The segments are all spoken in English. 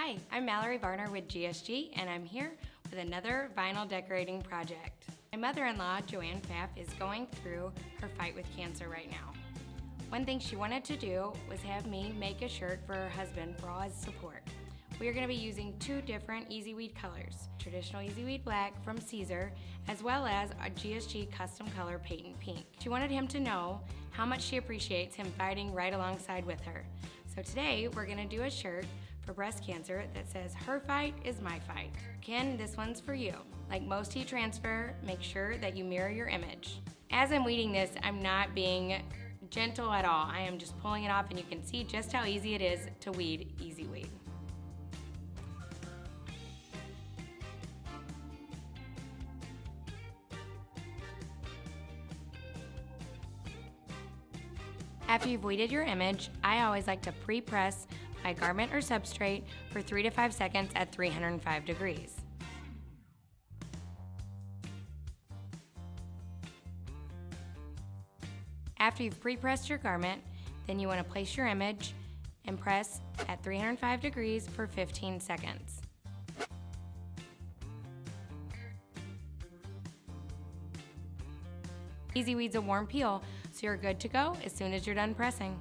Hi, I'm Mallory Varner with GSG, and I'm here with another vinyl decorating project. My mother-in-law, Joanne Pfaff, is going through her fight with cancer right now. One thing she wanted to do was have me make a shirt for her husband for all his support. We are going to be using two different EasyWeed colors, traditional EasyWeed black from Siser, as well as a GSG custom color patent pink. She wanted him to know how much she appreciates him fighting right alongside with her. So today we're going to do a shirt for breast cancer that says, "Her fight is my fight." Ken, this one's for you. Like most heat transfer, make sure that you mirror your image. As I'm weeding this, I'm not being gentle at all. I am just pulling it off, and you can see just how easy it is to weed EasyWeed. After you've weeded your image, I always like to pre-press my garment or substrate for 3 to 5 seconds at 305 degrees. After you've pre-pressed your garment, then you want to place your image and press at 305 degrees for 15 seconds. EasyWeed's a warm peel, so you're good to go as soon as you're done pressing.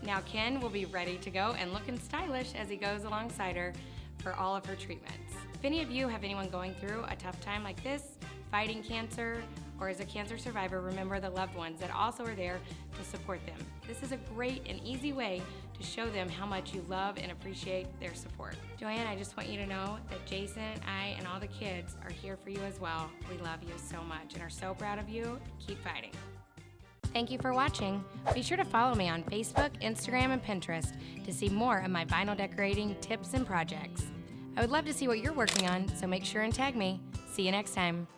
Now Ken will be ready to go and looking stylish as he goes alongside her for all of her treatments. If any of you have anyone going through a tough time like this, fighting cancer, or as a cancer survivor, remember the loved ones that also are there to support them. This is a great and easy way to show them how much you love and appreciate their support. Joanne, I just want you to know that Jason, I, and all the kids are here for you as well. We love you so much and are so proud of you. Keep fighting. Thank you for watching. Be sure to follow me on Facebook, Instagram, and Pinterest to see more of my vinyl decorating tips and projects. I would love to see what you're working on, so make sure and tag me. See you next time.